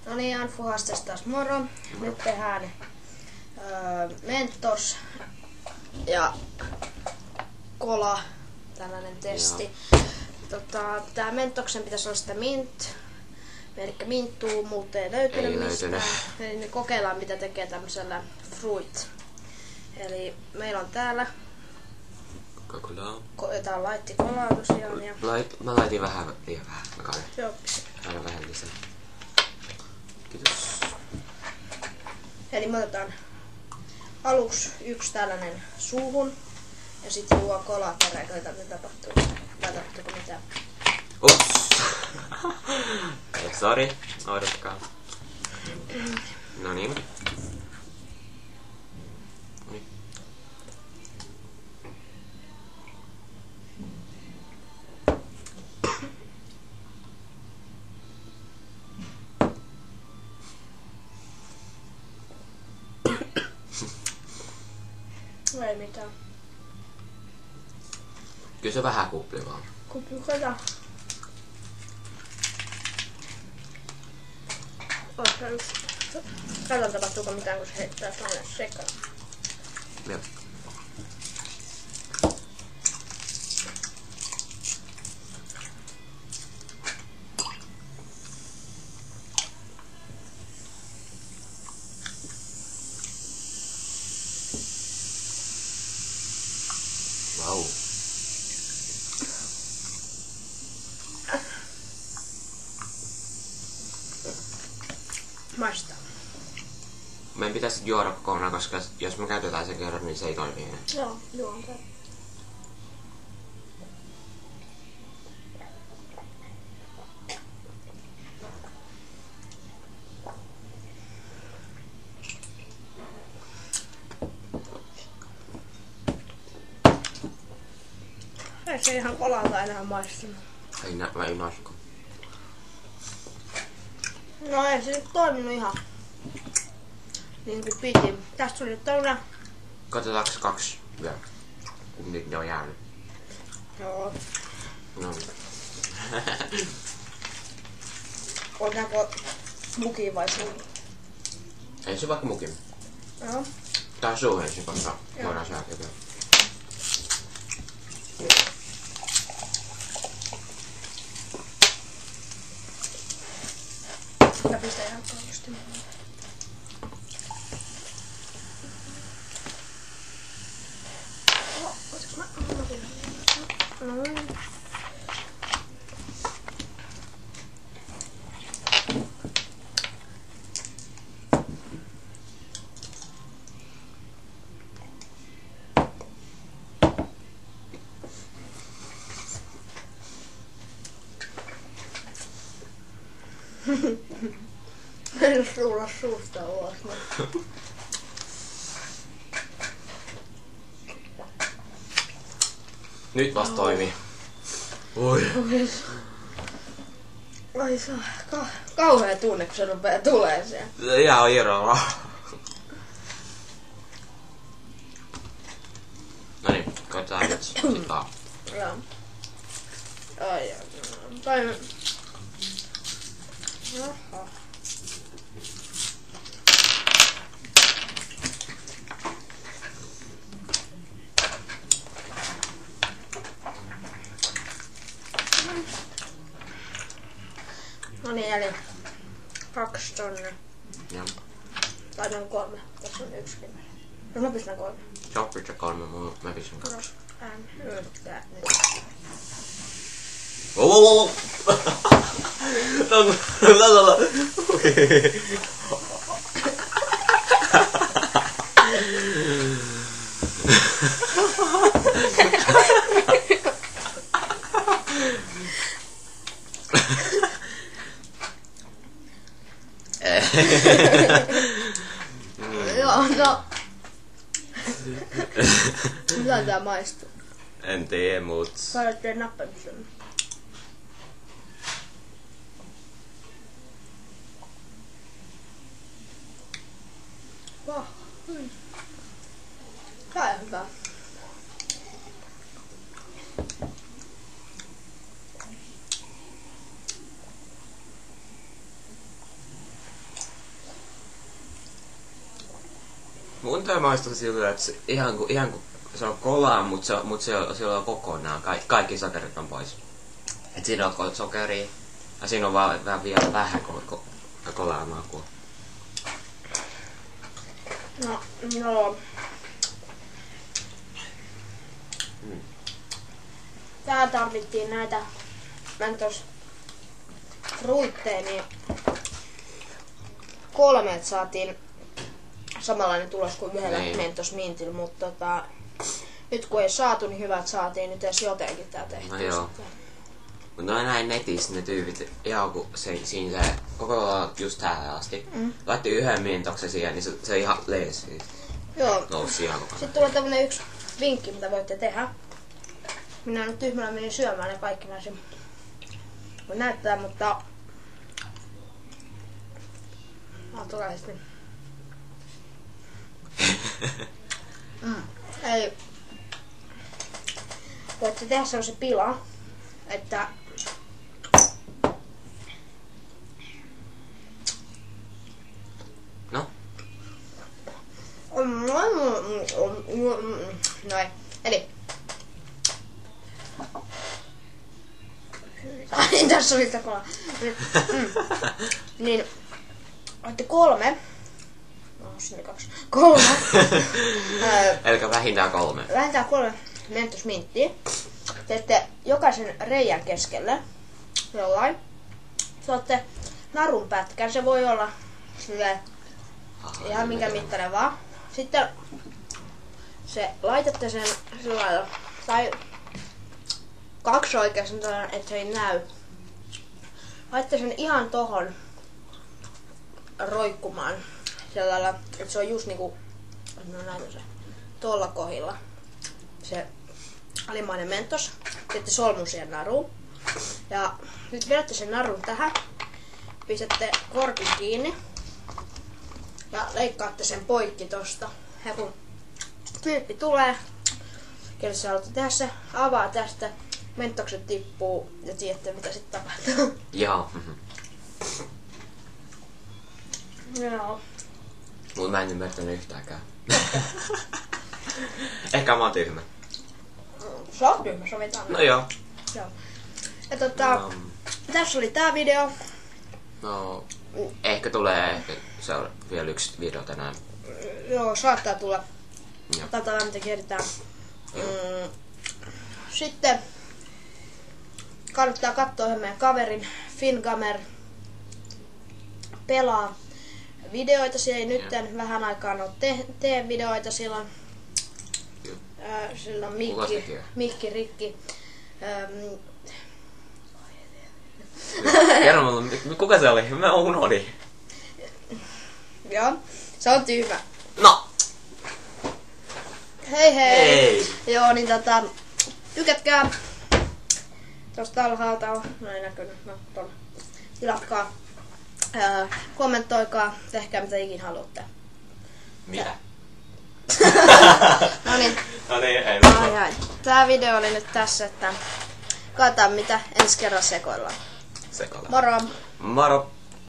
No niin, Anfu haastas taas moro. Nyt tehdään Mentos ja Kola, tällainen testi. Tää Mentoksen pitäisi olla sitä mint. Elikkä minttuu, muuta ei löytynyt mistään. Eli kokeillaan mitä tekee tämmöisellä fruit. Eli meillä on täällä tää on laitti kolaa tosiaan. Ja mä laitin vähän liian vähän. Joo. Aina vähän lisää. Kiitos. Eli me otetaan aluksi yksi tällainen suuhun ja sitten juo kolaa perään, mitä tapahtuu. Tai tapahtuuko mitään? Ups! Sori, odottakaa. Noniin. Ei mitään. Kyllä se vähän kupli vaan. Kupli kato. Oota yksi. Kato tapahtuuko mitään kun se heittää tonne sekaan. Jep. Vau. Maistaa. Meidän pitäisi juoda kokonaan, koska jos me käytetään sen kerran, niin se ei toimi enää. Joo, juon tää. Ei se ihan kolalta enää maistunut. Ei maistu. No ei se nyt toiminut ihan niin kuin piti. Tästä tuli tuolla. Katsotaanko 2 vielä? Nyt ne on jäänyt. Joo. No. Otetaanko mukiin vai suuhun? Ei se vaikka mukin. Joo. Tää suuhun ensin, koska voidaan syödä vielä. Mä pistän ihan kauheasti. Otaks mä? Noin. En suulla suusta ulos. Nyt vasta toimii. Oi. Ai saa. Kauhea tunne, kun se rupee tulee siellä. Ihan irralla. Noniin, katsotaan nyt sitä. Joo. Ai. Tai... Jaha. No niin, eli 2 tonne. Joo. Tai noin 3. Tässä on 1. No mä pistän 3. Sä pistät 3, mä pistän 2. Yrittää nyt. Oh! Joo, no. Mitä tää maistuu? En tiedä, mut... Saadatte nappamisen. Vah. Tää on hyvä. Mun toi maistuu siltä, että ihan kun se on kolaa, mut se on kokonaan. Kaikki sokerit on pois. Et siinä on sokeria ja siinä on vaan vielä vähän kolaa makua. No. Tää tarvittiin näitä Mentos fruitteja, niin 3 saatiin samanlainen tulos kuin yhdellä Mentos Mintillä, mutta nyt kun ei saatu, niin hyvät saatiin nyt edes jotenkin tää tehtiin. No joo. Mutta no näin netissä ne tyypit, ihan kun siinä se koko just tähän asti. Laitti yhden mintoksen siihen, niin se ihan leesi. Joo. Nousi ihan kokonaan. Sitten tulee tämmönen yksi vinkki, mitä voitte tehdä. Minä nyt tyhmällä menin syömään ne kaikki näisin. Voi näyttää, mutta... Tuollaisesti. Eli... Voitte tehdä sellaisen pila, että... No? Noin. Eli... Tässä oli sitä kolaa. Niin... Oitte 3. No, sinne 2. 3. Elikkä vähintään 3. Vähintään 3 Mentos Minttiä. Teette jokaisen reijän keskelle jollain. Tuotte narun pätkän. Se voi olla silleen ihan minkä mittainen vaan. Sitten se laitatte sen sillä lailla. Tai 2 oikeastaan, että se ei näy. Laitatte sen ihan tohon roikkumaan. Sillä lailla, että se on just niinku, no näin se, tuolla kohdilla. Se alimmainen mentos. Teette solmun siihen naruun. Ja nyt vedätte sen narun tähän. Pistätte korkin kiinni. Ja leikkaatte sen poikki tosta. Ja kun tyyppi tulee, kelle sä haluatte tehdä se, avaa tästä. Mentokset tippuu ja tiedätte mitä sitten tapahtuu. Joo. Joo. Mut mä en ymmärtänyt yhtäänkään. Ehkä mä oon tyhmä. Sä oot tyhmä, sovitaan. No joo. Joo. Ja tässä oli tää video. No, ehkä tulee vielä yksi video tänään. Joo, saattaa tulla. Joo. Katsotaan mitä keritään. Sitten kannattaa katsoa meidän kaverin Fingamer pelaa videoita. Siellä ei nyt vähän aikaan ole tee videoita. Sillä on mikki rikki. Kerro mulle, kuka se oli? Mä unohdin. Joo, se on tyhmä. No! Hei hei! Hei! Joo, niin tykätkää. Tosta alhaalta on, no ei näkynyt, no tuolla. Tilatkaa. Kommentoikaa, tehkää mitä ikin haluatte. Mitä? No niin. No niin, ei Ai. Tää video oli nyt tässä, että katsotaan mitä ensi kerran sekoillaan. Sekoilla. Moro! Moro!